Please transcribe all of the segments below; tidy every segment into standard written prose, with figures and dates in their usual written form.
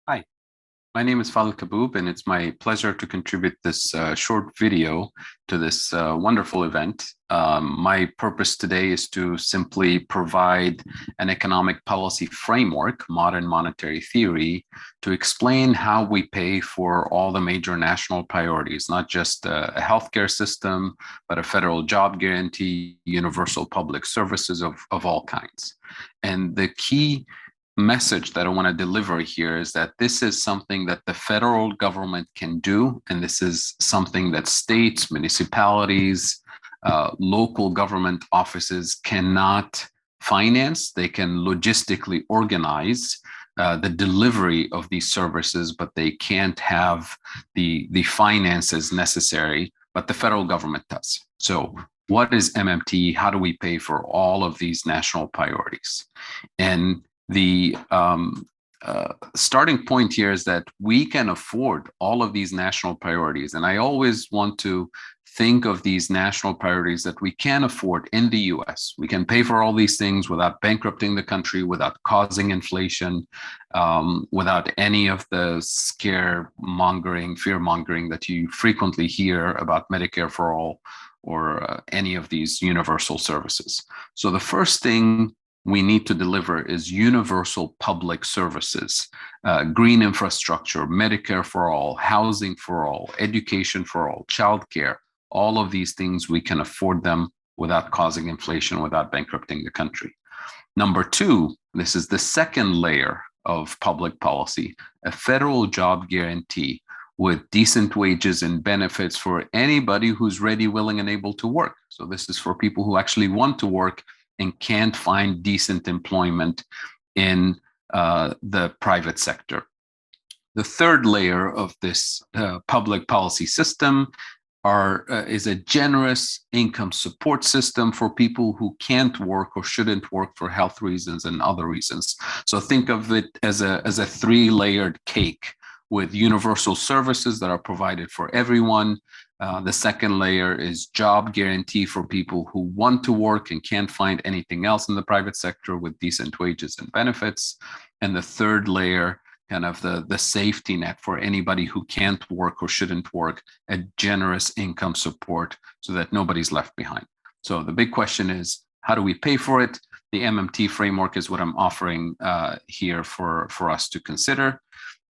Hi, my name is Fadhel Kaboub, and it's my pleasure to contribute this short video to this wonderful event. My purpose today is to simply provide an economic policy framework, modern monetary theory, to explain how we pay for all the major national priorities, not just a healthcare system, but a federal job guarantee, universal public services of all kinds. And the key message that I want to deliver here is that this is something that the federal government can do, and this is something that states, municipalities, local government offices cannot finance. They can logistically organize the delivery of these services, but they can't have the finances necessary, but the federal government does. So what is MMT? How do we pay for all of these national priorities? And the starting point here is that we can afford all of these national priorities. And I always want to think of these national priorities that we can afford in the US. We can pay for all these things without bankrupting the country, without causing inflation, without any of the scare mongering, fear mongering that you frequently hear about Medicare for all or any of these universal services. So the first thing we need to deliver is universal public services, green infrastructure, Medicare for all, housing for all, education for all, childcare. All of these things, we can afford them without causing inflation, without bankrupting the country. Number two, this is the second layer of public policy, a federal job guarantee with decent wages and benefits for anybody who's ready, willing, and able to work. So this is for people who actually want to work and can't find decent employment in the private sector. The third layer of this public policy system is a generous income support system for people who can't work or shouldn't work for health reasons and other reasons. So think of it as a three-layered cake with universal services that are provided for everyone. The second layer is job guarantee for people who want to work and can't find anything else in the private sector with decent wages and benefits. And the third layer, kind of the safety net for anybody who can't work or shouldn't work, a generous income support so that nobody's left behind. So the big question is, how do we pay for it? The MMT framework is what I'm offering here for us to consider.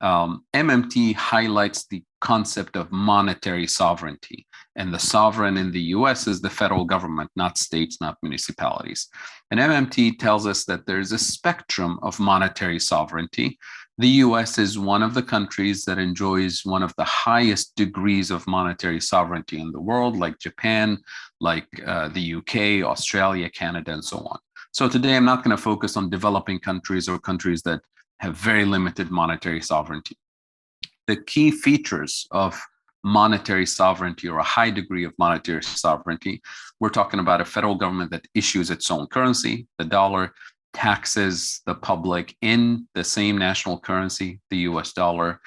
MMT highlights the concept of monetary sovereignty. And the sovereign in the US is the federal government, not states, not municipalities. And MMT tells us that there's a spectrum of monetary sovereignty. The US is one of the countries that enjoys one of the highest degrees of monetary sovereignty in the world, like Japan, like the UK, Australia, Canada, and so on. So today I'm not going to focus on developing countries or countries that have very limited monetary sovereignty. The key features of monetary sovereignty or a high degree of monetary sovereignty, we're talking about a federal government that issues its own currency, the dollar, taxes the public in the same national currency, the US dollar.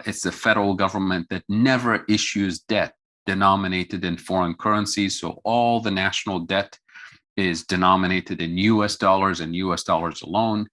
It's the federal government that never issues debt denominated in foreign currencies. So all the national debt is denominated in US dollars and US dollars alone.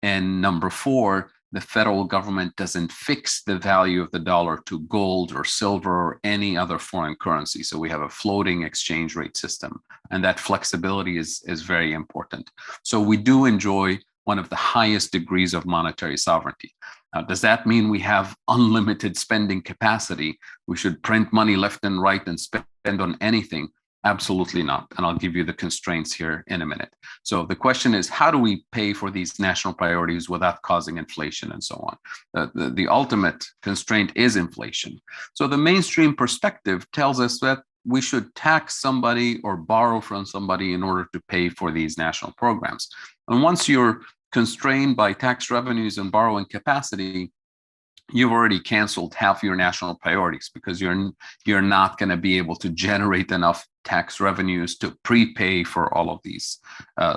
And number four, the federal government doesn't fix the value of the dollar to gold or silver or any other foreign currency. So we have a floating exchange rate system, and that flexibility is very important. So we do enjoy one of the highest degrees of monetary sovereignty. Now, does that mean we have unlimited spending capacity? We should print money left and right and spend on anything? Absolutely not. And I'll give you the constraints here in a minute. So the question is, how do we pay for these national priorities without causing inflation and so on? The ultimate constraint is inflation. So the mainstream perspective tells us that we should tax somebody or borrow from somebody in order to pay for these national programs. And once you're constrained by tax revenues and borrowing capacity, you've already canceled half your national priorities because you're not going to be able to generate enough tax revenues to prepay for all of these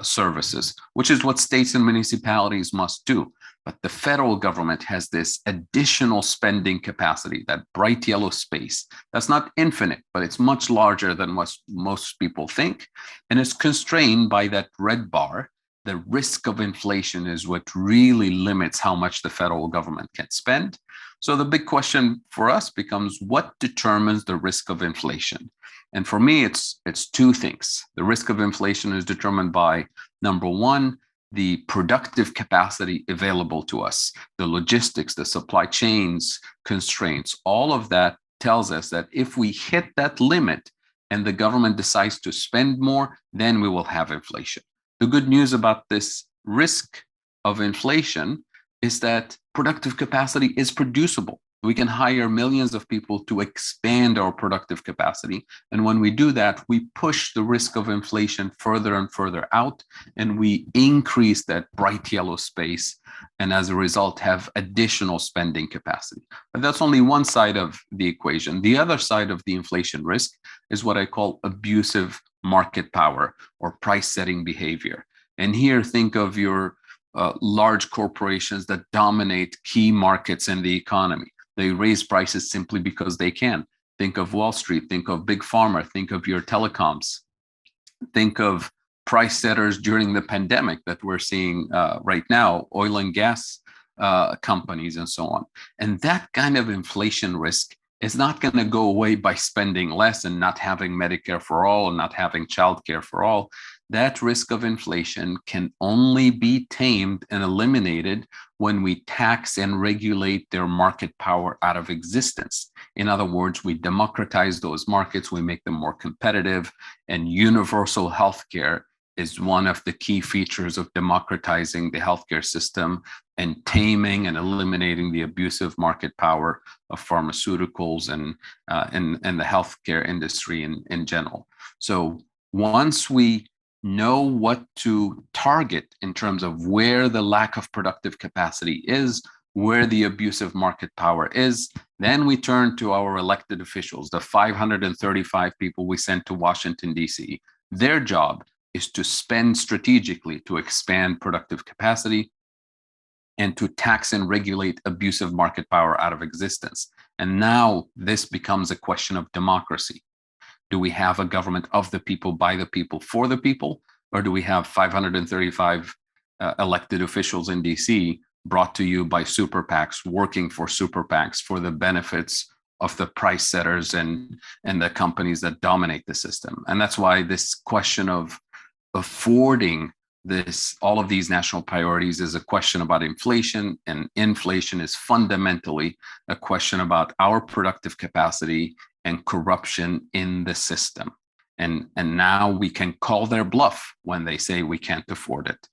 services, which is what states and municipalities must do. But the federal government has this additional spending capacity, that bright yellow space. That's not infinite, but it's much larger than what most people think. And it's constrained by that red bar the risk of inflation is what really limits how much the federal government can spend. So the big question for us becomes, what determines the risk of inflation? And for me, it's two things. The risk of inflation is determined by, number one, the productive capacity available to us, the logistics, the supply chains constraints. All of that tells us that if we hit that limit and the government decides to spend more, then we will have inflation. The good news about this risk of inflation is that productive capacity is producible. We can hire millions of people to expand our productive capacity. And when we do that, we push the risk of inflation further and further out, and we increase that bright yellow space, and as a result, have additional spending capacity. But that's only one side of the equation. The other side of the inflation risk is what I call abusive market power or price setting behavior. And here, think of your large corporations that dominate key markets in the economy. They raise prices simply because they can. Think of Wall Street, think of Big Pharma, think of your telecoms, think of price setters during the pandemic that we're seeing right now, oil and gas companies and so on. And that kind of inflation risk is not going to go away by spending less and not having Medicare for all and not having childcare for all. That risk of inflation can only be tamed and eliminated when we tax and regulate their market power out of existence. In other words, we democratize those markets, we make them more competitive, and universal healthcare is one of the key features of democratizing the healthcare system and taming and eliminating the abusive market power of pharmaceuticals and the healthcare industry in general. So once we know what to target in terms of where the lack of productive capacity is, where the abusive market power is, then we turn to our elected officials, the 535 people we sent to Washington, D.C. Their job is to spend strategically to expand productive capacity and to tax and regulate abusive market power out of existence. And now this becomes a question of democracy. Do we have a government of the people, by the people, for the people? Or do we have 535 elected officials in DC brought to you by super PACs, working for super PACs for the benefits of the price setters and the companies that dominate the system? And that's why this question of affording all of these national priorities is a question about inflation, and inflation is fundamentally a question about our productive capacity and corruption in the system. And now we can call their bluff when they say we can't afford it.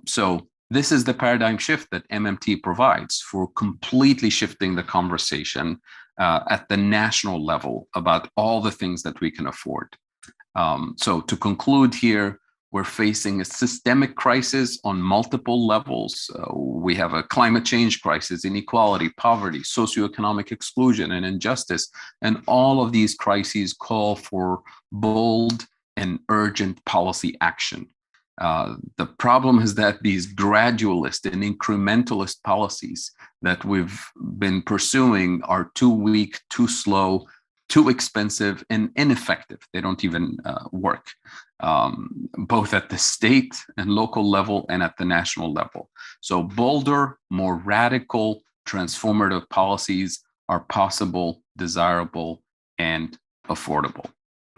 So this is the paradigm shift that MMT provides for completely shifting the conversation at the national level about all the things that we can afford. So to conclude here, we're facing a systemic crisis on multiple levels. We have a climate change crisis, inequality, poverty, socioeconomic exclusion, and injustice. And all of these crises call for bold and urgent policy action. The problem is that these gradualist and incrementalist policies that we've been pursuing are too weak, too slow, too expensive, and ineffective. They don't even work, both at the state and local level and at the national level. So bolder, more radical, transformative policies are possible, desirable, and affordable.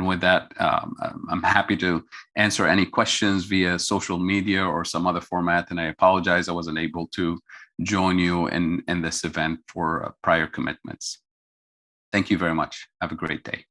And with that, I'm happy to answer any questions via social media or some other format. And I apologize I wasn't able to join you in this event for prior commitments. Thank you very much. Have a great day.